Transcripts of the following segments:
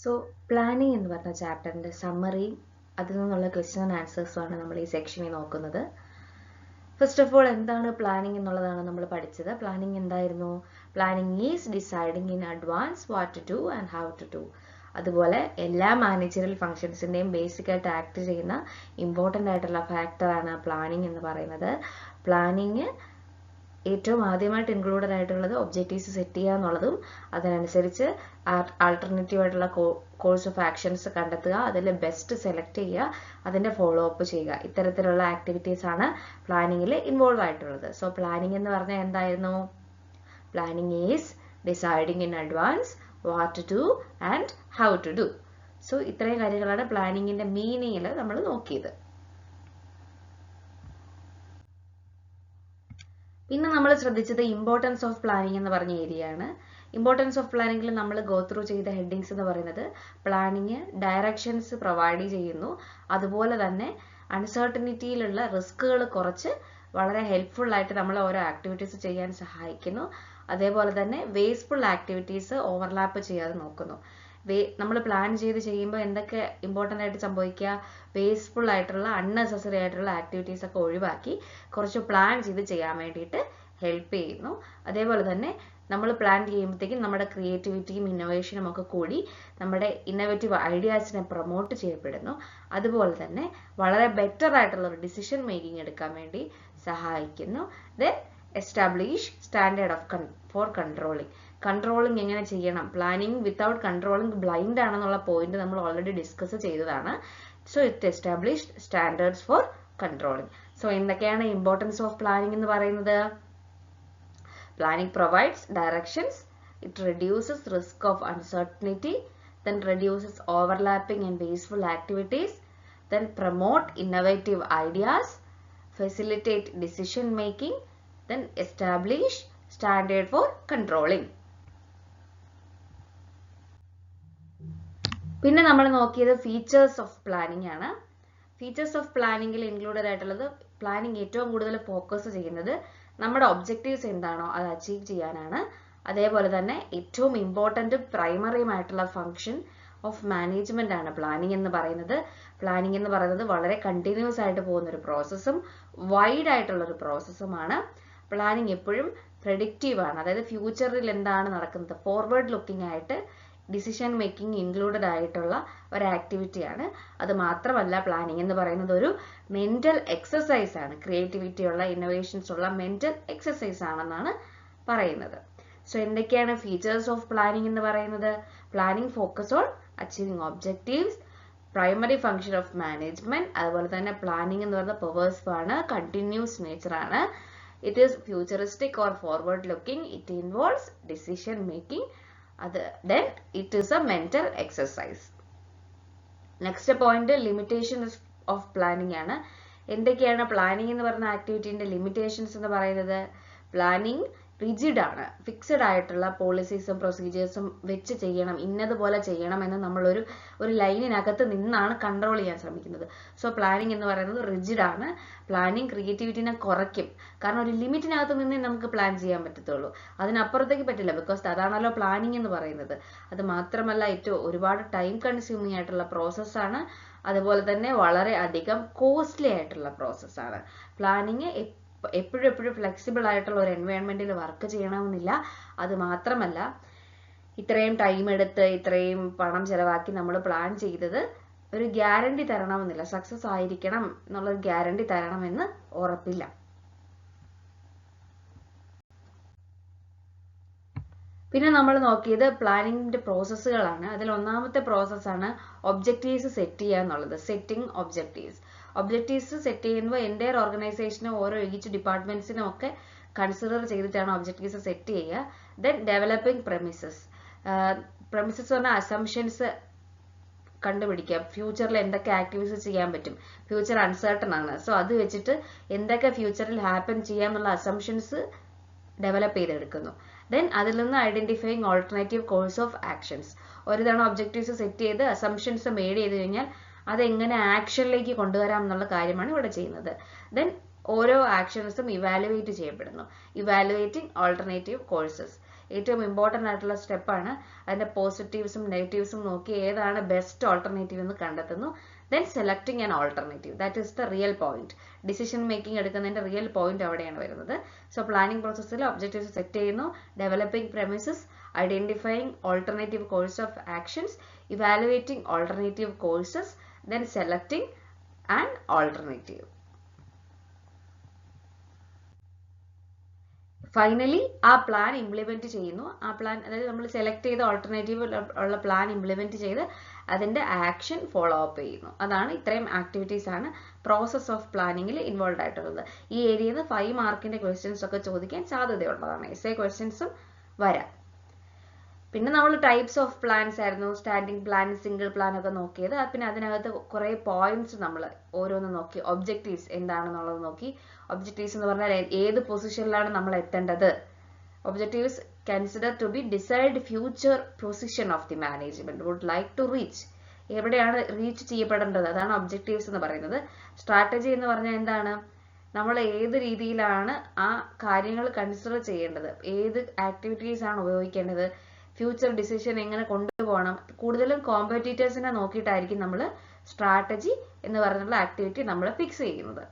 So planning എന്ന് പറഞ്ഞ ചാപ്റ്ററിൻ്റെ സമ്മറിയും അതിൽ നിന്നുള്ള ക്വസ്റ്റ്യൻ ആൻഡ് ആൻസേഴ്സുമാണ് നമ്മൾ ഈ സെക്ഷനിൽ നോക്കുന്നത്. ഫസ്റ്റ് ഓഫ് ഓൾ എന്താണ് പ്ലാനിങ് എന്നുള്ളതാണ് നമ്മൾ പഠിച്ചത്. പ്ലാനിങ് എന്തായിരുന്നു? Planning is deciding in advance what to do and how to do. അതുപോലെ എല്ലാ മാനേജറിയൽ ഫങ്ഷൻസിൻ്റെയും ബേസിക് ആയിട്ട് ആക്ട് ചെയ്യുന്ന ഇമ്പോർട്ടൻ്റ് ആയിട്ടുള്ള ഫാക്ടറാണ് പ്ലാനിങ് എന്ന് പറയുന്നത്. പ്ലാനിങ് ഏറ്റവും ആദ്യമായിട്ട് ഇൻക്ലൂഡഡ് ആയിട്ടുള്ളത് ഒബ്ജക്റ്റീവ്സ് സെറ്റ് ചെയ്യുക എന്നുള്ളതും അതിനനുസരിച്ച് ആൾട്ടർനേറ്റീവ് ആയിട്ടുള്ള കോഴ്സ് ഓഫ് ആക്ഷൻസ് കണ്ടെത്തുക, അതിൽ ബെസ്റ്റ് സെലക്ട് ചെയ്യുക, അതിൻ്റെ ഫോളോ അപ്പ് ചെയ്യുക. ഇത്തരത്തിലുള്ള ആക്ടിവിറ്റീസ് ആണ് പ്ലാനിങ്ങിൽ ഇൻവോൾവ് ആയിട്ടുള്ളത്. സോ പ്ലാനിങ് എന്ന് പറഞ്ഞാൽ എന്തായിരുന്നു? Planning is deciding in advance what to do and how to do. So ഇത്രയും കാര്യങ്ങളാണ് പ്ലാനിങ്ങിൻ്റെ മീനിങ്ങിൽ നമ്മൾ നോക്കിയത്. പിന്നെ നമ്മൾ ശ്രദ്ധിച്ചത് ഇമ്പോർട്ടൻസ് ഓഫ് പ്ലാനിങ് എന്ന് പറഞ്ഞ ഏരിയ ആണ്. ഇമ്പോർട്ടൻസ് ഓഫ് പ്ലാനിങ്ങിൽ നമ്മൾ ഗോ ത്രൂ ചെയ്ത ഹെഡിങ്സ് എന്ന് പറയുന്നത് പ്ലാനിങ് ഡയറക്ഷൻസ് പ്രൊവൈഡ് ചെയ്യുന്നു, അതുപോലെ തന്നെ അൺസർട്ടനിറ്റിയിലുള്ള റിസ്കുകൾ കുറച്ച് വളരെ ഹെൽപ്ഫുൾ ആയിട്ട് നമ്മൾ ഓരോ ആക്ടിവിറ്റീസ് ചെയ്യാൻ സഹായിക്കുന്നു. അതേപോലെ തന്നെ വേസ്റ്റ്ഫുൾ ആക്ടിവിറ്റീസ് ഓവർലാപ്പ് ചെയ്യാതെ നോക്കുന്നു. നമ്മൾ പ്ലാൻ ചെയ്ത് ചെയ്യുമ്പോൾ എന്തൊക്കെ ഇമ്പോർട്ടൻ്റ് ആയിട്ട് സംഭവിക്കുക? വേസ്റ്റ്ഫുൾ ആയിട്ടുള്ള അൺനെസസറി ആയിട്ടുള്ള ആക്ടിവിറ്റീസ് ഒക്കെ ഒഴിവാക്കി കുറച്ച് പ്ലാൻ ചെയ്ത് ചെയ്യാൻ വേണ്ടിയിട്ട് ഹെൽപ്പ് ചെയ്യുന്നു. അതേപോലെ തന്നെ നമ്മൾ പ്ലാൻ ചെയ്യുമ്പോഴത്തേക്കും നമ്മുടെ ക്രിയേറ്റിവിറ്റിയും ഇന്നോവേഷനും ഒക്കെ കൂടി നമ്മുടെ ഇന്നോവേറ്റീവ് ഐഡിയാസിനെ പ്രൊമോട്ട് ചെയ്യപ്പെടുന്നു. അതുപോലെ തന്നെ വളരെ ബെറ്റർ ആയിട്ടുള്ള ഒരു ഡിസിഷൻ മേക്കിംഗ് എടുക്കാൻ വേണ്ടി സഹായിക്കുന്നു. Then establish standard of for controlling. Controlling എങ്ങനെ ചെയ്യണം? പ്ലാനിങ് വിത്തൗട്ട് കൺട്രോളിങ് ബ്ലൈൻഡ് ആണെന്നുള്ള പോയിന്റ് നമ്മൾ ഓൾറെഡി ഡിസ്കസ് ചെയ്തതാണ്. So it establish standards for controlling. So എന്തൊക്കെയാണ് ഇമ്പോർട്ടൻസ് ഓഫ് പ്ലാനിങ് എന്ന് പറയുന്നത്? Planning provides directions, it reduces risk of uncertainty, then reduces overlapping and wasteful activities, then promote innovative ideas, facilitate decision making, then establish standard for controlling. പിന്നെ നമ്മൾ നോക്കിയത് features of planning ആണ്. Features of പ്ലാനിങ്ങിൽ included ആയിട്ടുള്ളത് planning ഏറ്റവും കൂടുതൽ focus ചെയ്യുന്നത് നമ്മുടെ objectives എന്താണോ അത് അച്ചീവ് ചെയ്യാനാണ്. അതേപോലെ തന്നെ ഏറ്റവും ഇമ്പോർട്ടൻറ്റ് പ്രൈമറിയുമായിട്ടുള്ള ഫംഗ്ഷൻ ഓഫ് മാനേജ്മെന്റ് ആണ് പ്ലാനിങ് എന്ന് പറയുന്നത്. പ്ലാനിങ് എന്ന് പറയുന്നത് വളരെ കണ്ടിന്യൂസ് ആയിട്ട് പോകുന്ന ഒരു പ്രോസസ്സും വൈഡ് ആയിട്ടുള്ള ഒരു പ്രോസസ്സുമാണ്. പ്ലാനിങ് എപ്പോഴും പ്രെഡിക്റ്റീവ് ആണ്, അതായത് ഫ്യൂച്ചറിൽ എന്താണ് നടക്കുന്നത് ഫോർവേഡ് ലുക്കിംഗ് ആയിട്ട് ഡിസിഷൻ മേക്കിംഗ് ഇൻക്ലൂഡഡ് ആയിട്ടുള്ള ഒരു ആക്ടിവിറ്റിയാണ്. അത് മാത്രമല്ല പ്ലാനിങ് എന്ന് പറയുന്നത് ഒരു മെന്റൽ എക്സസൈസ് ആണ്, ക്രിയേറ്റിവിറ്റി ഉള്ള ഇന്നോവേഷൻസ് ഉള്ള മെന്റൽ എക്സസൈസ് ആണെന്നാണ് പറയുന്നത്. സോ എന്തൊക്കെയാണ് ഫീച്ചേഴ്സ് ഓഫ് പ്ലാനിങ് എന്ന് പറയുന്നത്? Planning focus on achieving objectives, primary function of management, അതുപോലെ തന്നെ പ്ലാനിങ് എന്ന് പറയുന്നത് പെർവേഴ്സീവ് ആണ്, കണ്ടിന്യൂസ് നേച്ചർ ആണ്, it is futuristic or forward looking, it involves decision making, then it is a mental exercise. Next point, limitations of planning ആണ്. എന്തൊക്കെയാണ് planning എന്ന് പറഞ്ഞ ആക്ടിവിറ്റിന്റെ ലിമിറ്റേഷൻസ് എന്ന് പറയുന്നത്? പ്ലാനിങ് റിജിഡ് ആണ്, ഫിക്സഡ് ആയിട്ടുള്ള പോളിസീസും പ്രൊസീജിയേഴ്സും വെച്ച് ചെയ്യണം, ഇന്നതുപോലെ ചെയ്യണം എന്ന് നമ്മളൊരു ലൈനിനകത്ത് നിന്നാണ് കൺട്രോൾ ചെയ്യാൻ ശ്രമിക്കുന്നത്. സോ പ്ലാനിങ് എന്ന് പറയുന്നത് റിജിഡ് ആണ്. പ്ലാനിങ് ക്രിയേറ്റിവിറ്റിനെ കുറയ്ക്കും, കാരണം ഒരു ലിമിറ്റിനകത്ത് നിന്നേ നമുക്ക് പ്ലാൻ ചെയ്യാൻ പറ്റത്തുള്ളൂ, അതിനപ്പുറത്തേക്ക് പറ്റില്ല. ബിക്കോസ് അതാണല്ലോ പ്ലാനിങ് എന്ന് പറയുന്നത്. അത് മാത്രമല്ല ഒരുപാട് ടൈം കൺസ്യൂമിങ് ആയിട്ടുള്ള പ്രോസസ്സാണ്, അതുപോലെ തന്നെ വളരെ അധികം കോസ്റ്റ്ലി ആയിട്ടുള്ള പ്രോസസ്സാണ്. പ്ലാനിങ് എപ്പോഴും ഫ്ലെക്സിബിൾ ആയിട്ടുള്ള ഒരു എൻവയോൺമെന്റിൽ വർക്ക് ചെയ്യണമെന്നില്ല. അത് മാത്രമല്ല ഇത്രയും ടൈം എടുത്ത് ഇത്രയും പണം ചെലവാക്കി നമ്മൾ പ്ലാൻ ചെയ്തത് ഒരു ഗ്യാരണ്ടി തരണമെന്നില്ല, സക്സസ് ആയിരിക്കണം എന്നുള്ളൊരു ഗ്യാരണ്ടി തരണമെന്ന് ഉറപ്പില്ല. പിന്നെ നമ്മൾ നോക്കിയത് പ്ലാനിങ്ങിന്റെ പ്രോസസ്സുകളാണ്. അതിൽ ഒന്നാമത്തെ പ്രോസസ്സാണ് ഒബ്ജക്റ്റീവ്സ് സെറ്റ് ചെയ്യുക എന്നുള്ളത്, സെറ്റിംഗ് ഒബ്ജക്റ്റീവ്സ്. ഒബ്ജക്റ്റീവ്സ് സെറ്റ് ചെയ്യുമ്പോൾ എൻ്റയർ ഓർഗനൈസേഷനും ഓരോ ഈച്ച് ഡിപ്പാർട്ട്മെന്റ്സിനും ഒക്കെ കൺസിഡർ ചെയ്തിട്ടാണ് ഒബ്ജക്റ്റീവ്സ് സെറ്റ് ചെയ്യുക. Then developing premises. പ്രെമിസസ് പറഞ്ഞാൽ അസംഷൻസ് കണ്ടുപിടിക്കുക, ഫ്യൂച്ചറിൽ എന്തൊക്കെ ആക്ടിവിറ്റീസ് ചെയ്യാൻ പറ്റും. ഫ്യൂച്ചർ അൺസർട്ടൺ ആണ്, സോ അത് വെച്ചിട്ട് എന്തൊക്കെ ഫ്യൂച്ചറിൽ ഹാപ്പൻ ചെയ്യാന്നുള്ള അസംഷൻസ് ഡെവലപ്പ് ചെയ്തെടുക്കുന്നു. ദെൻ അതിൽ നിന്ന് identifying alternative course of actions. ഒരു തവണ ഒബ്ജക്റ്റീവ്സ് സെറ്റ് ചെയ്ത് അസംഷൻസ് മെയ്ഡ് ചെയ്ത് കഴിഞ്ഞാൽ അതെങ്ങനെ ആക്ഷനിലേക്ക് കൊണ്ടുവരാം എന്നുള്ള കാര്യമാണ് ഇവിടെ ചെയ്യുന്നത്. ദെൻ ഓരോ ആക്ഷൻസും ഇവാലുവേറ്റ് ചെയ്യപ്പെടുന്നു, ഇവാലുവേറ്റിംഗ് ഓൾട്ടർനേറ്റീവ് കോഴ്സസ്. ഏറ്റവും ഇമ്പോർട്ടൻ്റ് ആയിട്ടുള്ള സ്റ്റെപ്പാണ്. അതിൻ്റെ പോസിറ്റീവ്സും നെഗറ്റീവ്സും നോക്കി ഏതാണ് ബെസ്റ്റ് ഓൾട്ടർനേറ്റീവ് എന്ന് കണ്ടെത്തുന്നു. Then selecting an alternative, that is the real point. Decision making എടുക്കുന്നതിൻ്റെ റിയൽ പോയിന്റ് അവിടെയാണ് വരുന്നത്. സോ പ്ലാനിംഗ് പ്രോസസ്സിൽ ഒബ്ജക്റ്റീവ്സ് സെറ്റ് ചെയ്യുന്നു, developing premises, identifying alternative course of actions, evaluating alternative courses, then selecting an alternative. Finally ആ plan implement ചെയ്യുന്നു. ആ plan, അതായത് നമ്മൾ സെലക്ട് ചെയ്ത ഓൾട്ടർനേറ്റീവ് ഉള്ള പ്ലാൻ ഇംപ്ലിമെന്റ് ചെയ്ത് അതിന്റെ ആക്ഷൻ ഫോളോ അപ്പ് ചെയ്യുന്നു. അതാണ് ഇത്രയും ആക്ടിവിറ്റീസ് ആണ് പ്രോസസ് ഓഫ് പ്ലാനിങ്ങിൽ ഇൻവോൾവ് ആയിട്ടുള്ളത്. ഈ ഏരിയയിൽ നിന്ന് 5 മാർക്കിന്റെ ക്വസ്റ്റ്യൻസ് ഒക്കെ ചോദിക്കാൻ സാധ്യതയുള്ളതാണ്. എസ്സേ ക്വസ്റ്റ്യൻസും വരാം. പിന്നെ നമ്മൾ ടൈപ്സ് ഓഫ് പ്ലാൻസ് ആയിരുന്നു, സ്റ്റാൻഡിംഗ് പ്ലാൻ, സിംഗിൾ പ്ലാൻ ഒക്കെ നോക്കിയത്. പിന്നെ അതിനകത്ത് കുറേ പോയിന്റ്സ് നമ്മൾ ഓരോന്ന് നോക്കി. ഒബ്ജക്റ്റീവ്സ് എന്താണെന്നുള്ളത് നോക്കി. ഒബ്ജക്റ്റീവ്സ് എന്ന് പറഞ്ഞാൽ ഏത് പൊസിഷനിലാണ് നമ്മൾ എത്തേണ്ടത്. Objectives consider to be decide future position of the management would like to reach. എവിടെയാണ് റീച്ച് ചെയ്യപ്പെടേണ്ടത്, അതാണ് ഒബ്ജക്റ്റീവ്സ് എന്ന് പറയുന്നത്. സ്ട്രാറ്റജി എന്ന് പറഞ്ഞാൽ എന്താണ്, നമ്മൾ ഏത് രീതിയിലാണ് ആ കാര്യങ്ങൾ കൺസിഡർ ചെയ്യേണ്ടത്, ഏത് ആക്ടിവിറ്റീസ് ആണ് ഉപയോഗിക്കേണ്ടത്, ഫ്യൂച്ചർ ഡിസിഷൻ എങ്ങനെ കൊണ്ടുപോകണം. കൂടുതലും കോമ്പറ്റീറ്റേഴ്സിനെ നോക്കിയിട്ടായിരിക്കും നമ്മൾ സ്ട്രാറ്റജി എന്ന് പറഞ്ഞുള്ള ആക്ടിവിറ്റി നമ്മൾ ഫിക്സ് ചെയ്യുന്നത്.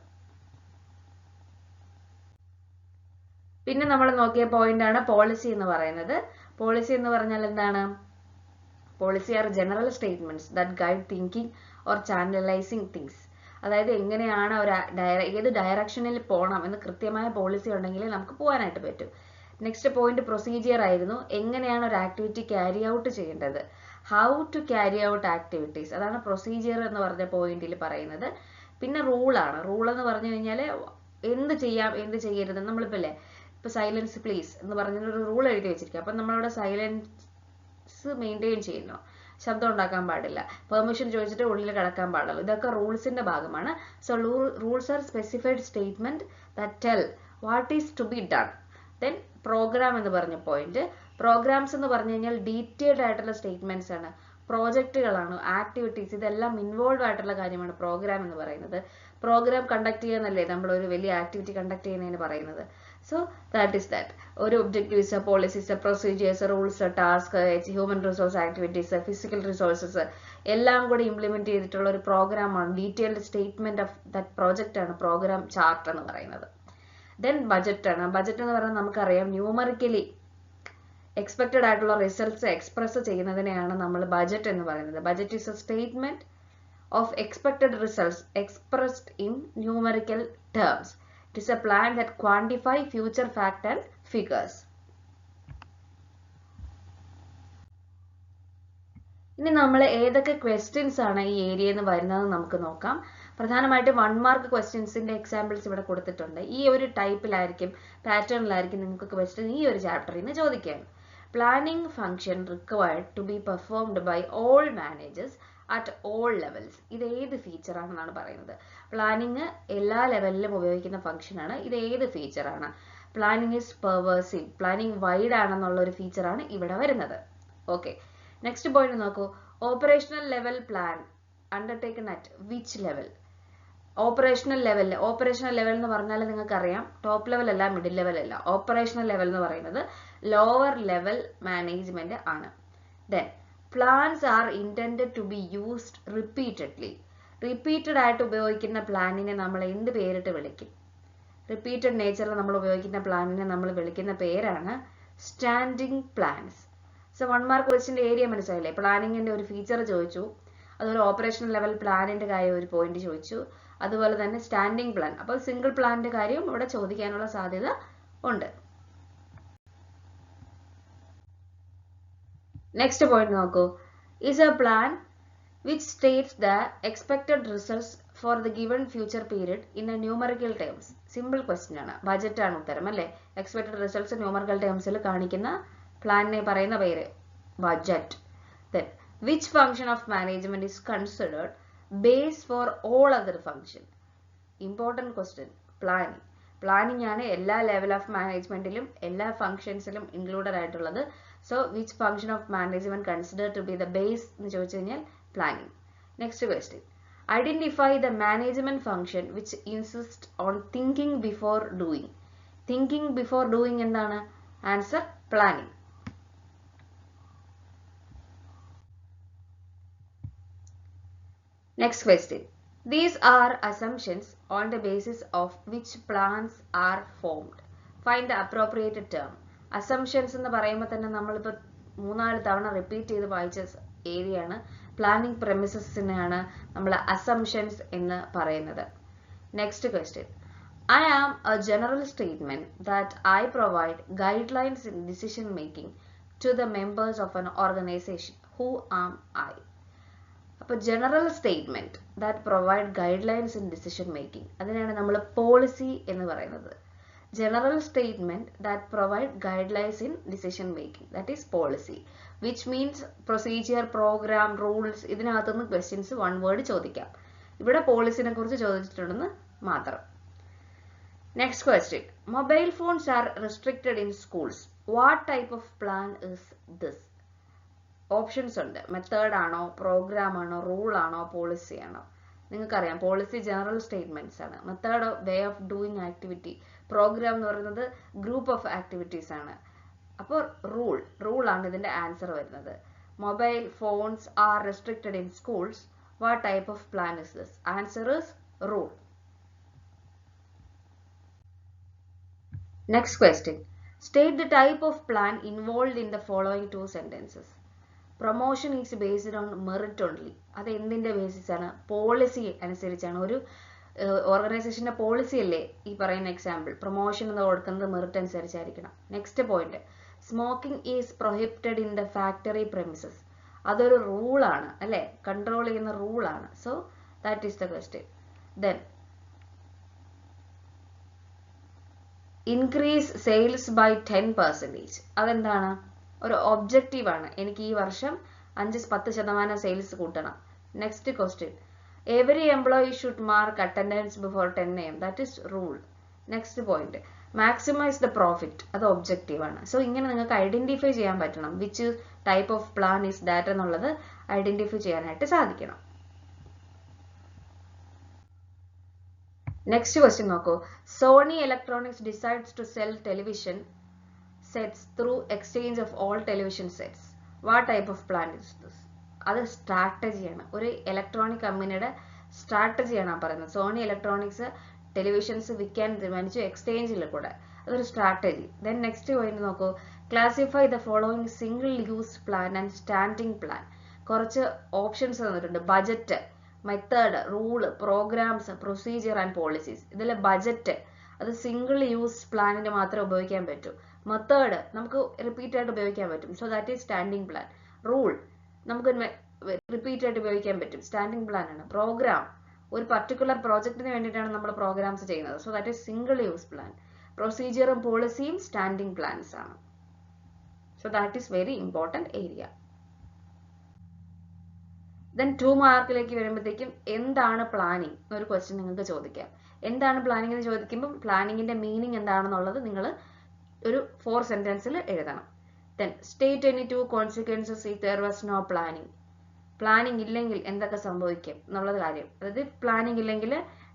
പിന്നെ നമ്മൾ നോക്കിയ പോയിന്റ് ആണ് പോളിസി എന്ന് പറയുന്നത്. പോളിസി എന്ന് പറഞ്ഞാൽ എന്താണ്? Policy are general statements that guide thinking or channelising things. അതായത് എങ്ങനെയാണ് ഏത് ഡയറക്ഷനിൽ പോകണം എന്ന് കൃത്യമായ പോളിസി ഉണ്ടെങ്കിൽ നമുക്ക് പോകാനായിട്ട് പറ്റും. നെക്സ്റ്റ് പോയിന്റ് പ്രൊസീജിയർ ആയിരുന്നു. എങ്ങനെയാണ് ഒരു ആക്ടിവിറ്റി ക്യാരി ഔട്ട് ചെയ്യേണ്ടത്, how to carry out activities, അതാണ് പ്രൊസീജിയർ എന്ന് പറഞ്ഞ പോയിന്റിൽ പറയുന്നത്. പിന്നെ റൂളാണ്. റൂൾ എന്ന് പറഞ്ഞു കഴിഞ്ഞാൽ എന്ത് ചെയ്യാം എന്ത് ചെയ്യരുത്. നമ്മളിപ്പോൾ അല്ലേ ഇപ്പോൾ സൈലൻസ് പ്ലീസ് എന്ന് പറഞ്ഞൊരു റൂൾ എഴുതി വെച്ചിരിക്കുക. അപ്പം നമ്മളവിടെ സൈലൻസ് മെയിൻറ്റെയിൻ ചെയ്യുന്നു, ശബ്ദം ഉണ്ടാക്കാൻ പാടില്ല, പെർമിഷൻ ചോദിച്ചിട്ട് ഉള്ളിൽ കിടക്കാൻ പാടില്ല. ഇതൊക്കെ റൂൾസിന്റെ ഭാഗമാണ്. So rules are specified statement that tell what is to be done. Then program എന്ന് പറഞ്ഞ പോയിന്റ്. പ്രോഗ്രാംസ് എന്ന് പറഞ്ഞു കഴിഞ്ഞാൽ ഡീറ്റെയിൽഡ് ആയിട്ടുള്ള സ്റ്റേറ്റ്മെന്റ്സ് ആണ്, പ്രോജക്റ്റുകളാണ്, ആക്ടിവിറ്റീസ്, ഇതെല്ലാം ഇൻവോൾവ് ആയിട്ടുള്ള കാര്യമാണ് പ്രോഗ്രാം എന്ന് പറയുന്നത്. പ്രോഗ്രാം കണ്ടക്ട് ചെയ്യാന്നല്ലേ നമ്മൾ ഒരു വലിയ ആക്ടിവിറ്റി കണ്ടക്ട് ചെയ്യുന്നതിന് പറയുന്നത്. So that is that. ഒരു objectives, policies, procedures, rules, task, human resource activities, physical resources എല്ലാം കൂടി ഇംപ്ലിമെന്റ് ചെയ്തിട്ടുള്ള ഒരു പ്രോഗ്രാമാണ്. Detailed statement of that project ആണ് പ്രോഗ്രാം ചാർട്ട് എന്ന് പറയുന്നത്. ദെൻ ബജറ്റ് ആണ്. ബജറ്റ് എന്ന് പറഞ്ഞാൽ നമുക്കറിയാം ന്യൂമറിക്കലി എക്സ്പെക്റ്റഡ് ആയിട്ടുള്ള റിസൾട്ട്സ് എക്സ്പ്രസ് ചെയ്യുന്നതിനെയാണ് നമ്മൾ ബജറ്റ് എന്ന് പറയുന്നത്. Budget is a statement of expected results expressed in numerical terms. It is a plan that quantify future fact and figures. ഇനി നമ്മൾ ഏതൊക്കെ ക്വസ്റ്റ്യൻസ് ആണ് ഈ ഏരിയയിൽ നിന്ന് വരുന്നതെന്ന് നമുക്ക് നോക്കാം. പ്രധാനമായിട്ട് 1 മാർക്ക് ക്വസ്റ്റ്യൻസിന്റെ എക്സാമ്പിൾസ് ഇവിടെ കൊടുത്തിട്ടുണ്ട്. ഈ ഒരു ടൈപ്പിലായിരിക്കും, പാറ്റേണിലായിരിക്കും നിങ്ങൾക്ക് ക്വസ്റ്റ്യൻ ഈ ഒരു ചാപ്റ്ററിൽ നിന്ന് ചോദിക്കാൻ. Planning function required to be performed by all managers at all levels. ഇത് ഏത് ഫീച്ചർ ആണെന്നാണ് പറയുന്നത്. പ്ലാനിങ് എല്ലാ ലെവലിലും ഉപയോഗിക്കുന്ന ഫംഗ്ഷൻ ആണ്. ഇത് ഏത് ഫീച്ചർ ആണ്? Planning is pervasive, planning wide ആണെന്നുള്ള ഒരു ഫീച്ചർ ആണ് ഇവിടെ വരുന്നത്. ഓക്കെ, നെക്സ്റ്റ് പോയിന്റ് നോക്കൂ. Operational level plan undertaken at which level? Operational level എന്ന് പറഞ്ഞാൽ നിങ്ങൾക്കറിയാം ടോപ്പ് ലെവൽ അല്ല, മിഡിൽ ലെവൽ അല്ല. ഓപ്പറേഷണൽ ലെവൽ എന്ന് പറയുന്നത് ലോവർ ലെവൽ മാനേജ്മെന്റ് ആണ്. Then plans are intended to be used repeatedly. Repeated ആയിട്ട് ഉപയോഗിക്കുന്ന പ്ലാനിനെ നമ്മൾ എന്ത് പേരിട്ട് വിളിക്കും? റിപ്പീറ്റഡ് നേച്ചറിൽ നമ്മൾ ഉപയോഗിക്കുന്ന പ്ലാനിനെ നമ്മൾ വിളിക്കുന്ന പേരാണ് സ്റ്റാൻഡിംഗ് പ്ലാൻസ്. സോ 1 മാർക്ക് ക്വസ്റ്റ്യന്റെ ഏരിയ മനസ്സിലായില്ലേ? പ്ലാനിങ്ങിന്റെ ഒരു ഫീച്ചർ ചോദിച്ചു, അതുപോലെ ഓപ്പറേഷണൽ ലെവൽ പ്ലാനിന്റെ കാര്യം ഒരു പോയിന്റ് ചോദിച്ചു, അതുപോലെ തന്നെ സ്റ്റാൻഡിംഗ് പ്ലാൻ. അപ്പോൾ സിംഗിൾ പ്ലാനിന്റെ കാര്യം ഇവിടെ ചോദിക്കാനുള്ള സാധ്യത ഉണ്ട്. നെക്സ്റ്റ് പോയിന്റ് നോക്കൂ. Is a plan which States the expected results for the given future period in A numerical terms. Simple question ആണ്. ബജറ്റ് ആണ് ഉത്തരം അല്ലേ? എക്സ്പെക്റ്റഡ് റിസൾട്ട്സ് ന്യൂമറിക്കൽ ടേംസിൽ കാണിക്കുന്ന പ്ലാനിനെ പറയുന്ന പേര് budget. Then which function of management is considered base for all other function? Important question. Planning ആണ് എല്ലാ level of മാനേജ്മെന്റിലും എല്ലാ ഫംഗ്ഷൻസിലും ഇൻക്ലൂഡഡ് ആയിട്ടുള്ളത്. So which function of management consider to be the base എന്ന് ചോദിച്ചു കഴിഞ്ഞാൽ planning. Next question. Identify the management function which insist on thinking before doing. Thinking before doing എന്താണ്? Answer planning. Next question. These are assumptions on the basis of which plans are formed. Find the appropriate term. Assumptions എന്ന് പറയുമ്പോൾ തന്നെ നമ്മളിപ്പോൾ 3-4 തവണ repeat ചെയ്ത് വായിച്ച ഏരിയയാണ്. Planning പ്രെമിസസിനെയാണ് നമ്മൾ assumptions എന്ന് പറയുന്നത്. Next question. I am a general statement that I provide guidelines in decision making to the members of an organization. Who am I? അപ്പോൾ general statement that provide guidelines in decision making, അതിനാണ് നമ്മൾ policy എന്ന് പറയുന്നത്. General statement that provide guidelines in decision making, that is policy, which means procedure, program, rules. ഇതിനകത്തുനിന്ന് questions 1 word ചോദിക്കാം. ഇവിടെ പോളിസിനെ കുറിച്ച് ചോദിച്ചിട്ടുണ്ടെന്ന് മാത്രം. Next question. Mobile phones are restricted in schools. What type of plan is this? Options ഉണ്ട്. Method ആണോ, program ആണോ, റൂൾ ആണോ, പോളിസി ആണോ? നിങ്ങൾക്കറിയാം പോളിസി ജനറൽ സ്റ്റേറ്റ്മെന്റ്സ് ആണ്. Method way of doing activity. Program എന്ന് പറയുന്നത് ഗ്രൂപ്പ് ഓഫ് ആക്ടിവിറ്റീസ് ആണ്. അപ്പോൾ റൂൾ ആണ് ഇതിന്റെ ആൻസർ വരുന്നത്. Mobile phones are restricted in schools. What type of plan is this? Answer is rule. Next question. State the type of plan involved in the following 2 sentences. Promotion is based on merit only. അത് എന്തിന്റെ basis ആണ്? Policy അനുസരിച്ചാണ്. ഒരു ഓർഗനൈസേഷന്റെ policy അല്ലേ ഈ പറയുന്ന example. Promotion എന്ന് കൊടുക്കുന്നത് മെറിറ്റ് അനുസരിച്ചായിരിക്കണം. Next point. Smoking is prohibited in the factory premises. അതൊരു റൂളാണ് അല്ലെ, കൺട്രോൾ ചെയ്യുന്ന റൂളാണ്. So that is the question. Then increase sales by 10%. അതെന്താണ്? ഒരു ഒബ്ജക്റ്റീവ് ആണ്. എനിക്ക് ഈ വർഷം 5-10% സെയിൽസ് കൂട്ടണം. Next question. Every employee should mark attendance before 10 AM. That is rule. Next point. Maximize the profit. അത് ഒബ്ജക്റ്റീവ് ആണ്. സോ ഇങ്ങനെ നിങ്ങൾക്ക് ഐഡന്റിഫൈ ചെയ്യാൻ പറ്റണം which type of plan is that എന്നുള്ളത് ഐഡന്റിഫൈ ചെയ്യാനായിട്ട് സാധിക്കണം. നെക്സ്റ്റ് ക്വസ്റ്റ്യൻ നോക്കൂ. Sony electronics decides to sell television sets through exchange of all television sets. What type of plan is this? അത് സ്ട്രാറ്റജിയാണ്. ഒരു ഇലക്ട്രോണിക് കമ്പനിയുടെ സ്ട്രാറ്റജിയാണ് പറയുന്നത്. സോണി ഇലക്ട്രോണിക്സ് ടെലിവിഷൻസ് വിൽക്കാൻ തീരുമാനിച്ചു എക്സ്ചേഞ്ചിൽ കൂടെ. അതൊരു സ്ട്രാറ്റജി. ദെൻ നെക്സ്റ്റ് പോയിന്റ് നോക്കൂ. Classify the following single use plan and standing plan. കുറച്ച് ഓപ്ഷൻസ് തന്നിട്ടുണ്ട്. Budget, method, rule, programs, procedure and policies. ഇതിൽ ബജറ്റ് അത് സിംഗിൾ യൂസ് പ്ലാനിന് മാത്രമേ ഉപയോഗിക്കാൻ പറ്റൂ. മെത്തേഡ് നമുക്ക് റിപ്പീറ്റ് ആയിട്ട് ഉപയോഗിക്കാൻ പറ്റും. So that is standing plan. Rule നമുക്ക് റിപ്പീറ്റ് ആയിട്ട് ഉപയോഗിക്കാൻ പറ്റും. സ്റ്റാൻഡിംഗ് പ്ലാൻ ആണ്. പ്രോഗ്രാം ഒരു പർട്ടിക്കുലർ പ്രോജക്റ്റിന് വേണ്ടിയിട്ടാണ് നമ്മൾ പ്രോഗ്രാംസ് ചെയ്യുന്നത്. So that is single use plan. പ്രൊസീജിയറും പോളിസിയും standing plans ആണ്. So that is very important area. Then 2 മാർക്കിലേക്ക് വരുമ്പോഴത്തേക്കും എന്താണ് പ്ലാനിങ് എന്നൊരു ക്വസ്റ്റ്യൻ നിങ്ങൾക്ക് ചോദിക്കാം. എന്താണ് പ്ലാനിങ് എന്ന് ചോദിക്കുമ്പോൾ പ്ലാനിങ്ങിന്റെ മീനിങ് എന്താണെന്നുള്ളത് നിങ്ങൾ ഒരു 4 സെന്റൻസിൽ എഴുതണം. Then state any 2 consequences if there was no planning. Planning ഇല്ലെങ്കിൽ എന്തൊക്കെ സംഭവിക്കും എന്നുള്ളത് കാര്യം. അതായത് പ്ലാനിങ് ഇല്ലെങ്കിൽ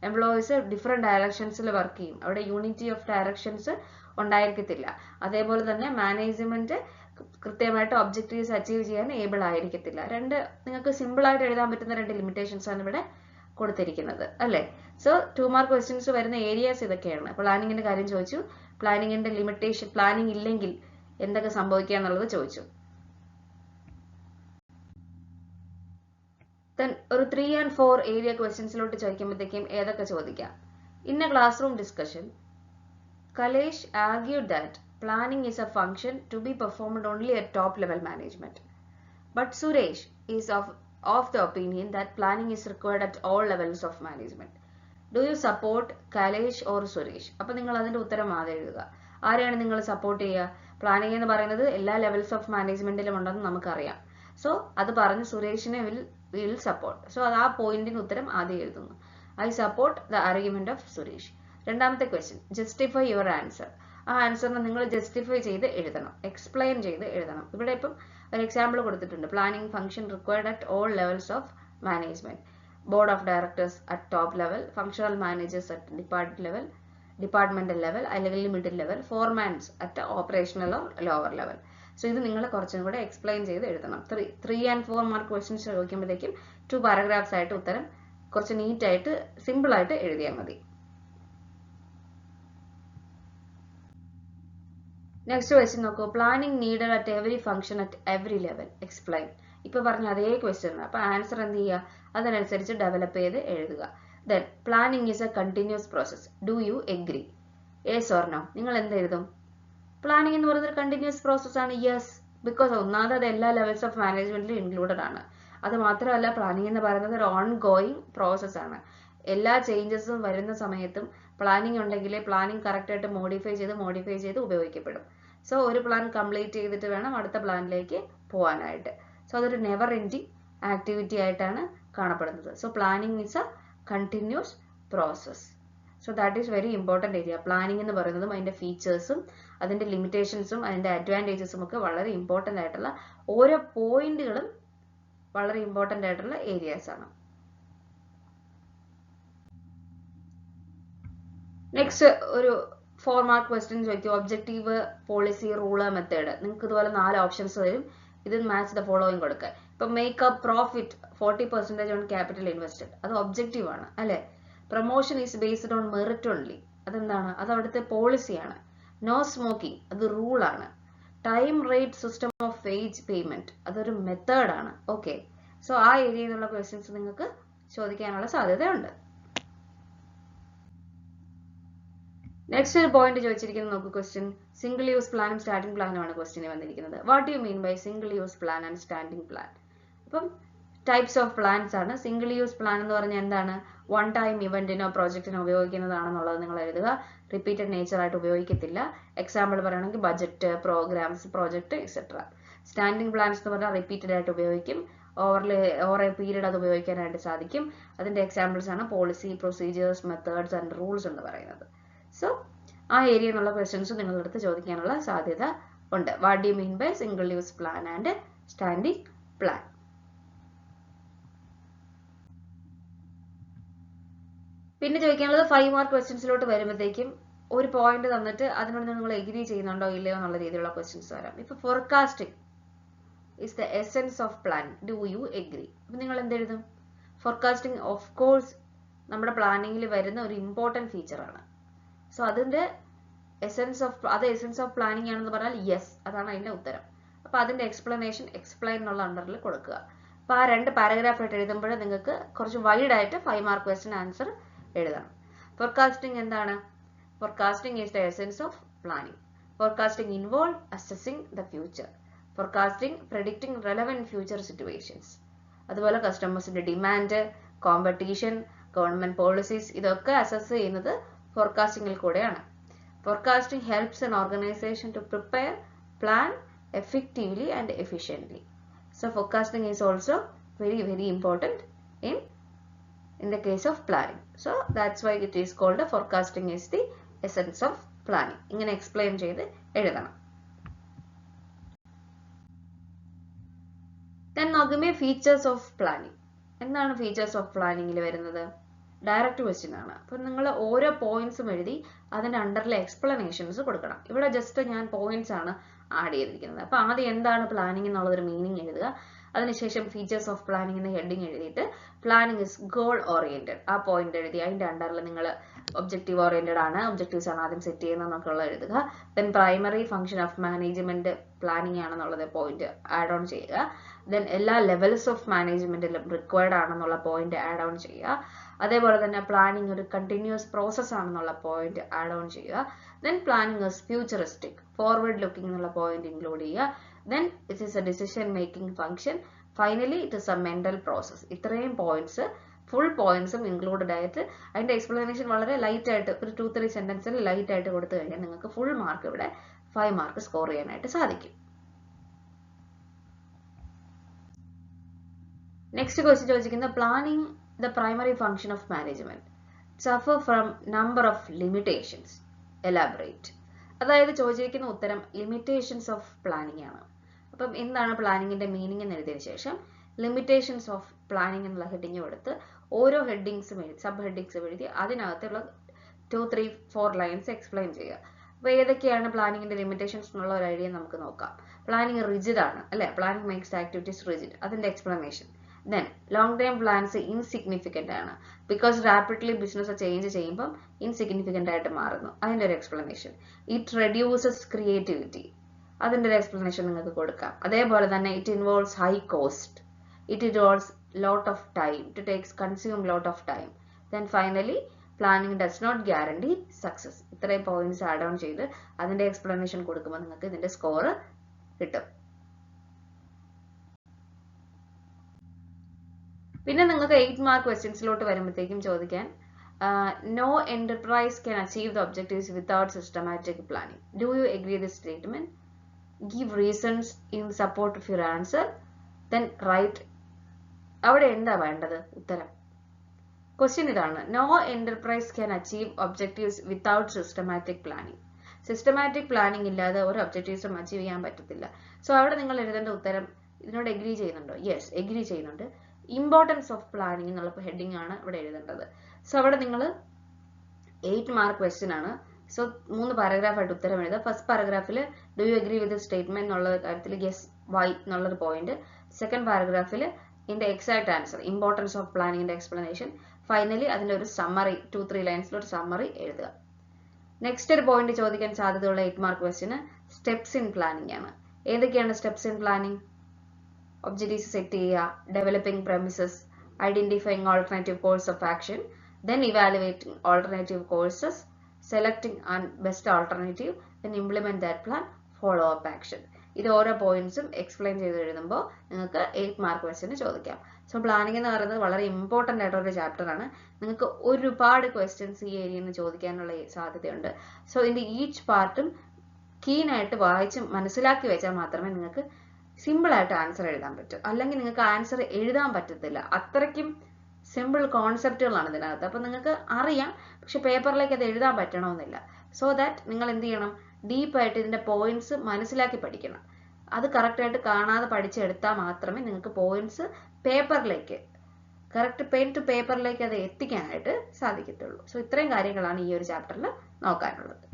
എംപ്ലോയീസ് ഡിഫറെന്റ് ഡയറക്ഷൻസിൽ വർക്ക് ചെയ്യും. അവിടെ യൂണിറ്റി ഓഫ് ഡയറക്ഷൻസ് ഉണ്ടായിരിക്കത്തില്ല. അതേപോലെ തന്നെ മാനേജ്മെന്റ് കൃത്യമായിട്ട് ഒബ്ജക്റ്റീവ്സ് അച്ചീവ് ചെയ്യാൻ ഏബിൾ ആയിരിക്കത്തില്ല. നിങ്ങൾക്ക് സിമ്പിൾ ആയിട്ട് എഴുതാൻ പറ്റുന്ന 2 ലിമിറ്റേഷൻസ് ആണ് ഇവിടെ കൊടുത്തിരിക്കുന്നത് അല്ലേ. സോ 2 മാർക്ക് ക്വസ്റ്റ്യൻസ് വരുന്ന ഏരിയാസ് ഇതൊക്കെയാണ്. പ്ലാനിങ്ങിന്റെ കാര്യം ചോദിച്ചു, പ്ലാനിങ്ങിന്റെ ലിമിറ്റേഷൻ, പ്ലാനിങ് ഇല്ലെങ്കിൽ എന്തൊക്കെ സംഭവിക്കുക എന്നുള്ളത് ചോദിച്ചു. ദെൻ ഒരു 3 and 4 ഏരിയ ക്വസ്റ്റ്യൻസിലോട്ട് ചോദിക്കുമ്പോഴത്തേക്കും ഏതൊക്കെ ചോദിക്കാം. In A class room discussion Kalesh argued that planning is a function to be performed only at top level management, but Suresh is of the opinion that planning is required at all levels of management. Do you support Kalesh or Suresh? അപ്പോൾ നിങ്ങൾ അതിന്റെ ഉത്തരം ആദ്യം എഴുതുക. ആരെയാണ് നിങ്ങൾ support ചെയ്യുക? Planning എന്ന് പറയുന്നത് എല്ലാ ലെവൽസ് ഓഫ് മാനേജ്മെന്റിലും ഉണ്ടെന്ന് നമുക്കറിയാം. സോ അത് പറഞ്ഞ് സുരേഷിനെ വിൽ സപ്പോർട്ട്. സോ അത് ആ പോയിന്റിന് ഉത്തരം ആദ്യം എഴുതുന്നു. I support the argument of Suresh. രണ്ടാമത്തെ ക്വസ്റ്റ്യൻ, ജസ്റ്റിഫൈ യുവർ ആൻസർ. ആ ആൻസറിനെ നിങ്ങൾ ജസ്റ്റിഫൈ ചെയ്ത് എഴുതണം, എക്സ്പ്ലെയിൻ ചെയ്ത് എഴുതണം. ഇവിടെ ഇപ്പം ഒരു എക്സാമ്പിൾ കൊടുത്തിട്ടുണ്ട്. Planning function required at all levels of management. Board of directors at top level, functional managers at departmental level അല്ലെങ്കിൽ middle level, foremans at operational or lower level. So ഇത് നിങ്ങൾ കുറച്ചും കൂടെ എക്സ്പ്ലെയിൻ ചെയ്ത് എഴുതണം. 3 and 4 മാർക്ക് ക്വസ്റ്റ്യൻസ് ചോദിക്കുമ്പോഴത്തേക്കും 2 പാരഗ്രാഫ്സ് ആയിട്ട് ഉത്തരം കുറച്ച് നീറ്റായിട്ട് സിമ്പിളായിട്ട് എഴുതിയാൽ മതി. നെക്സ്റ്റ് ക്വസ്റ്റ്യൻ നോക്കൂ. Planning needed at every function at every level, explain. ഇപ്പൊ പറഞ്ഞ അതേ ക്വസ്റ്റ്യൻ. അപ്പൊ ആൻസർ എന്ത് ചെയ്യുക, അതിനനുസരിച്ച് ഡെവലപ്പ് ചെയ്ത് എഴുതുക. Then planning is a continuous process. Do you agree? Yes or no? നിങ്ങൾ എന്ത് എഴുതും? പ്ലാനിങ് എന്ന് പറയുന്നത് കണ്ടിന്യൂസ് പ്രോസസ് ആണ്. യെസ്, ബിക്കോസ് ഒന്നാമത് അത് എല്ലാ ലെവൽസ് ഓഫ് മാനേജ്മെന്റിലും ഇൻക്ലൂഡഡ് ആണ്. അത് മാത്രമല്ല, പ്ലാനിങ് എന്ന് പറയുന്നത് ഒരു ഓൺ ഗോയിങ് പ്രോസസ് ആണ്. എല്ലാ ചേഞ്ചസും വരുന്ന സമയത്തും പ്ലാനിങ് ഉണ്ടെങ്കിൽ പ്ലാനിങ് കറക്റ്റായിട്ട് മോഡിഫൈ ചെയ്ത് ഉപയോഗിക്കപ്പെടും. സോ ഒരു പ്ലാൻ കംപ്ലീറ്റ് ചെയ്തിട്ട് വേണം അടുത്ത പ്ലാനിലേക്ക് പോകാനായിട്ട്. സോ അതൊരു നെവർ എൻഡിങ് ആക്ടിവിറ്റി ആയിട്ടാണ് കാണപ്പെടുന്നത്. So planning is a continuous process. So that is very important area. Planning എന്ന് പറയുന്നതും അതിൻ്റെ ഫീച്ചേഴ്സും അതിൻ്റെ ലിമിറ്റേഷൻസും അതിൻ്റെ അഡ്വാൻറ്റേജസും ഒക്കെ വളരെ ഇമ്പോർട്ടൻ്റ് ആയിട്ടുള്ള ഓരോ പോയിന്റുകളും വളരെ ഇമ്പോർട്ടൻ്റ് ആയിട്ടുള്ള ഏരിയാസ് ആണ്. നെക്സ്റ്റ് ഒരു 4 മാർക്ക് ക്വസ്റ്റ്യൻ ചോദിക്കും. Objective, policy, rule, method. നിങ്ങൾക്ക് ഇതുപോലെ 4 ഓപ്ഷൻസ് വരും. ഇത് മാച്ച് ദ ഫോളോയിങ് കൊടുക്കാൻ. ഇപ്പൊ make up profit 40% on capital invested, അത് ഒബ്ജക്റ്റീവ് ആണ് അല്ലെ. Promotion is based on merit only, അതെന്താണ്? അത് അവിടുത്തെ പോളിസിയാണ്. നോ സ്മോക്കിംഗ്, അത് റൂളാണ്. Time rate system of wage payment, അതൊരു മെത്തേഡാണ്. ഓക്കെ, സോ ആ ഏരിയയിൽ നിന്നുള്ള ക്വസ്റ്റ്യൻസ് നിങ്ങൾക്ക് ചോദിക്കാനുള്ള സാധ്യതയുണ്ട്. നെക്സ്റ്റ് ഒരു പോയിന്റ് ചോദിച്ചിരിക്കുന്നത് നോക്കൂ. ക്വസ്റ്റ്യൻ സിംഗിൾ യൂസ് പ്ലാനും സ്റ്റാൻഡിംഗ് പ്ലാനും ആണ് ക്വസ്റ്റ്യന് വന്നിരിക്കുന്നത്. What you mean by single use plan and standing plan? അപ്പം ടൈപ്സ് ഓഫ് പ്ലാൻസ് ആണ്. സിംഗിൾ യൂസ് പ്ലാൻ എന്ന് പറഞ്ഞാൽ എന്താണ്? വൺ ടൈം ഇവന്റിനോ പ്രോജക്റ്റിനോ ഉപയോഗിക്കുന്നതാണെന്നുള്ളത് നിങ്ങൾ എഴുതുക. റിപ്പീറ്റഡ് നേച്ചർ ആയിട്ട് ഉപയോഗിക്കത്തില്ല. എക്സാമ്പിൾ പറയുകയാണെങ്കിൽ budget, programs, project etcetera. Standing plans എന്ന് പറഞ്ഞാൽ റിപ്പീറ്റഡ് ആയിട്ട് ഉപയോഗിക്കും. ഓവർ എ പീരീഡ് അത് ഉപയോഗിക്കാനായിട്ട് സാധിക്കും. അതിന്റെ എക്സാമ്പിൾസ് ആണ് policy, procedures, methods and rules എന്ന് പറയുന്നത്. സോ ആ ഏരിയ എന്നുള്ള ക്വസ്റ്റ്യൻസ് നിങ്ങളുടെ അടുത്ത് ചോദിക്കാനുള്ള സാധ്യത ഉണ്ട്. What do you mean by single use plan and standing plan? പിന്നെ ചോദിക്കാനുള്ളത് 5 മാർക്ക് ക്വസ്റ്റ്യൻസിലോട്ട് വരുമ്പോഴത്തേക്കും ഒരു പോയിന്റ് തന്നിട്ട് അതിനോട് നിങ്ങൾ എഗ്രി ചെയ്യുന്നുണ്ടോ ഇല്ലയോ എന്നുള്ള രീതിയിലുള്ള ക്വസ്റ്റ്യൻസ് വരാം. ഇപ്പൊ forecasting is the essence of plan. Do you agree? അപ്പോൾ നിങ്ങൾ എന്ത് എഴുതും? ഫോർകാസ്റ്റിംഗ് ഓഫ് കോഴ്സ് നമ്മുടെ പ്ലാനിങ്ങിൽ വരുന്ന ഒരു ഇമ്പോർട്ടൻറ്റ് ഫീച്ചർ ആണ്. സോ അതിന്റെ എസെൻസ് ഓഫ് പ്ലാനിങ് ആണെന്ന് പറഞ്ഞാൽ യെസ്, അതാണ് അതിന്റെ ഉത്തരം. അപ്പോൾ അതിന്റെ എക്സ്പ്ലനേഷൻ എക്സ്പ്ലെയിൻ എന്നുള്ള അണ്ടറിൽ കൊടുക്കുക. അപ്പോൾ ആ 2 പാരഗ്രാഫ് ആയിട്ട് എഴുതുമ്പോൾ നിങ്ങൾക്ക് കുറച്ച് വൈഡ് ആയിട്ട് 5 മാർക്ക് ക്വസ്റ്റ്യൻ ആൻസർ എഴുതണം. ഫോർകാസ്റ്റിംഗ് എന്താണ്? Forecasting is the essence of planning. Forecasting involve assessing the future. Forecasting predicting relevant future situations. അതുപോലെ കസ്റ്റമേഴ്സിന്റെ ഡിമാൻഡ്, കോമ്പറ്റീഷൻ, ഗവൺമെന്റ് പോളിസീസ്, ഇതൊക്കെ അസസ് ചെയ്യുന്നത് ഫോർകാസ്റ്റിംഗിൽ കൂടെയാണ്. Forecasting helps an organization to prepare, plan effectively and efficiently. So forecasting is also very, very important in the case of planning. So that's why it is called a forecasting is the essence of planning. ഇങ്ങനെ explain ചെയ്ത് എഴുതണം. Then നോക്കുമ്പോൾ features of planning. എന്താണ് features of പ്ലാനിങ്ങിൽ വരുന്നത്? Direct question ആണ്. അപ്പം നിങ്ങൾ ഓരോ പോയിന്റ്സും എഴുതി അതിന്റെ അണ്ടറിൽ എക്സ്പ്ലനേഷൻസ് കൊടുക്കണം. ഇവിടെ ജസ്റ്റ് ഞാൻ പോയിന്റ്സ് ആണ് ആഡ് ചെയ്തിരിക്കുന്നത്. അപ്പൊ ആദ്യം എന്താണ് പ്ലാനിങ് എന്നുള്ളതൊരു മീനിങ് എഴുതുക. അതിനുശേഷം ഫീച്ചേഴ്സ് ഓഫ് പ്ലാനിങ് എന്ന ഹെഡിങ് എഴുതിയിട്ട് പ്ലാനിങ് ഇസ് ഗോൾ ഓറിയന്റഡ്, ആ പോയിന്റ് എഴുതി അതിന്റെ അണ്ടറിൽ നിങ്ങൾ ഒബ്ജക്റ്റീവ് ഓറിയന്റഡ് ആണ്, ഒബ്ജക്റ്റീവ്സ് ആണ് ആദ്യം സെറ്റ് ചെയ്യുന്നതെന്നൊക്കെ ഉള്ളത് എഴുതുക. Then primary function of management planning ആണെന്നുള്ളത് പോയിന്റ് ആഡ് ഓൺ ചെയ്യുക. ദെൻ എല്ലാ ലെവൽസ് ഓഫ് മാനേജ്മെന്റിലും റിക്വയർഡ് ആണെന്നുള്ള പോയിന്റ് ആഡ് ഓൺ ചെയ്യുക. അതേപോലെ തന്നെ പ്ലാനിങ് ഒരു കണ്ടിന്യൂസ് പ്രോസസ് ആണെന്നുള്ള പോയിന്റ് ആഡ് ഓൺ ചെയ്യുക. Then planning is futuristic, forward looking എന്നുള്ള പോയിന്റ് ഇൻക്ലൂഡ് ചെയ്യുക. Then it is A decision making function. Finally it is A mental process. ഇത്രയും പോയിന്റ്സ്, ഫുൾ പോയിന്റ്സും ഇൻക്ലൂഡഡ് ആയിട്ട് അതിന്റെ എക്സ്പ്ലനേഷൻ വളരെ light ആയിട്ട് ഒരു 2-3 സെന്റൻസിൽ ലൈറ്റ് ആയിട്ട് കൊടുത്തു കഴിഞ്ഞാൽ നിങ്ങൾക്ക് ഫുൾ മാർക്ക് ഇവിടെ 5 മാർക്ക് സ്കോർ ചെയ്യാനായിട്ട് സാധിക്കും. നെക്സ്റ്റ് ക്വസ്റ്റ്യൻ ചോദിച്ചിരിക്കുന്നത് planning the primary function of management suffer from number of limitations. Elaborate. അതായത് ചോദിച്ചിരിക്കുന്ന ഉത്തരം ലിമിറ്റേഷൻസ് ഓഫ് പ്ലാനിങ് ആണ്. അപ്പം എന്താണ് പ്ലാനിങ്ങിന്റെ മീനിങ് എന്ന് എഴുതിയതിനു ശേഷം ലിമിറ്റേഷൻസ് ഓഫ് പ്ലാനിങ് എന്നുള്ള ഹെഡിങ് കൊടുത്ത് ഓരോ ഹെഡിങ്സും എഴുതി, സബ് ഹെഡിങ്സും എഴുതി അതിനകത്തുള്ള 2-3-4 ലൈൻസ് എക്സ്പ്ലെയിൻ ചെയ്യുക. അപ്പോൾ ഏതൊക്കെയാണ് പ്ലാനിങ്ങിന്റെ ലിമിറ്റേഷൻസ് എന്നുള്ള ഒരു ഐഡിയ നമുക്ക് നോക്കാം. പ്ലാനിങ് റിജിഡ് ആണ് അല്ലെ, പ്ലാനിങ് മേക്സ് ആക്ടിവിറ്റീസ് റിജിഡ്, അതിന്റെ explanation. Then long term plans insignificant ആണ്, because rapidly business ചേഞ്ച് ചെയ്യുമ്പം ഇൻസിഗ്നിഫിക്കൻ്റ് ആയിട്ട് മാറുന്നു. അതിൻ്റെ ഒരു എക്സ്പ്ലനേഷൻ. ഇറ്റ് റെഡ്യൂസസ് ക്രിയേറ്റിവിറ്റി, അതിൻ്റെ ഒരു എക്സ്പ്ലനേഷൻ നിങ്ങൾക്ക് കൊടുക്കാം. അതേപോലെ തന്നെ it involves high cost, it involves lot of time, it takes consume lot of time. Then finally planning does not guarantee success. ഇത്രയും പോയിന്റ്സ് ആഡ് ഓൺ ചെയ്ത് അതിൻ്റെ എക്സ്പ്ലനേഷൻ കൊടുക്കുമ്പോൾ നിങ്ങൾക്ക് ഇതിൻ്റെ സ്കോർ കിട്ടും. പിന്നെ നിങ്ങൾക്ക് 8 മാർക്ക് ക്വസ്റ്റ്യൻസിലോട്ട് വരുമ്പോഴത്തേക്കും ചോദിക്കാൻ no enterprise can achieve the objectives without systematic planning. Do you agree this statement? Give reasons in support of your answer. Then write. അവിടെ എന്താ വേണ്ടത് ഉത്തരം? ക്വസ്റ്റ്യൻ ഇതാണ്, no enterprise can achieve objectives without systematic planning. Systematic planning ഇല്ലാതെ ഒരു ഒബ്ജക്റ്റീവ്സും achieve ചെയ്യാൻ പറ്റത്തില്ല. So അവിടെ നിങ്ങൾ എഴുതേണ്ട ഉത്തരം ഇതിനോട് എഗ്രി ചെയ്യുന്നുണ്ടോ? യെസ്, എഗ്രി ചെയ്യുന്നുണ്ട്. ഇമ്പോർട്ടൻസ് ഓഫ് പ്ലാനിങ് എന്നുള്ള ഹെഡിങ് ആണ് ഇവിടെ എഴുതേണ്ടത്. സോ അവിടെ നിങ്ങൾ 8 മാർക്ക് ക്വസ്റ്റ്യൻ ആണ്. സോ 3 പാരഗ്രാഫായിട്ട് ഉത്തരം എഴുതുക. ഫസ്റ്റ് പാരഗ്രാഫിൽ do you agree with statement എന്നുള്ള കാര്യത്തിൽ യെസ് വൈ എന്നുള്ളൊരു പോയിന്റ്. സെക്കൻഡ് പാരഗ്രാഫിൽ ഇതിന്റെ എക്സാക്ട് ആൻസർ, ഇമ്പോർട്ടൻസ് ഓഫ് പ്ലാനിങ്ങിന്റെ എക്സ്പ്ലനേഷൻ. ഫൈനലി അതിന്റെ ഒരു സമ്മറി 2-3 ലൈൻസിൽ ഒരു സമ്മറി എഴുതുക. നെക്സ്റ്റ് ഒരു പോയിന്റ് ചോദിക്കാൻ സാധ്യതയുള്ള 8 മാർക്ക് ക്വസ്റ്റ്യന് സ്റ്റെപ്സ് ഇൻ പ്ലാനിങ് ആണ്. ഏതൊക്കെയാണ് steps in planning? Objectives set ചെയ്യുക, developing premises, identifying alternative course of action, then evaluating alternative courses, selecting best alternative, then implement that plan, follow up action. ഇത് ഓരോ പോയിന്റ്സും explain ചെയ്ത് എഴുതുമ്പോൾ നിങ്ങൾക്ക് 8 mark question ചോദിക്കാം. So planning എന്ന് പറയുന്നത് വളരെ ഇമ്പോർട്ടൻ്റ് ആയിട്ടുള്ള ചാപ്റ്റർ ആണ്. നിങ്ങൾക്ക് ഒരുപാട് ക്വസ്റ്റ്യൻസ് ഈ ഏരിയയിൽ നിന്ന് ചോദിക്കാനുള്ള സാധ്യതയുണ്ട്. സോ ഇതിന്റെ ഈച്ച് പാർട്ടും കീനായിട്ട് വായിച്ച് മനസ്സിലാക്കി വെച്ചാൽ മാത്രമേ നിങ്ങൾക്ക് സിമ്പിൾ ആയിട്ട് ആൻസർ എഴുതാൻ പറ്റൂ. അല്ലെങ്കിൽ നിങ്ങൾക്ക് ആൻസർ എഴുതാൻ പറ്റത്തില്ല. അത്രയ്ക്കും സിമ്പിൾ കോൺസെപ്റ്റുകളാണ് ഇതിനകത്ത്. അപ്പം നിങ്ങൾക്ക് അറിയാം, പക്ഷെ പേപ്പറിലേക്ക് അത് എഴുതാൻ പറ്റണമെന്നില്ല. സോ ദാറ്റ് നിങ്ങൾ എന്ത് ചെയ്യണം, ഡീപ്പായിട്ട് ഇതിന്റെ പോയിന്റ്സ് മനസ്സിലാക്കി പഠിക്കണം. അത് കറക്റ്റായിട്ട് കാണാതെ പഠിച്ചെടുത്താൽ മാത്രമേ നിങ്ങൾക്ക് പോയിന്റ്സ് പേപ്പറിലേക്ക് കറക്റ്റ് പെൻ ടു പേപ്പറിലേക്ക് അത് എത്തിക്കാനായിട്ട് സാധിക്കത്തുള്ളൂ. സോ ഇത്രയും കാര്യങ്ങളാണ് ഈ ഒരു ചാപ്റ്ററിൽ നോക്കാനുള്ളത്.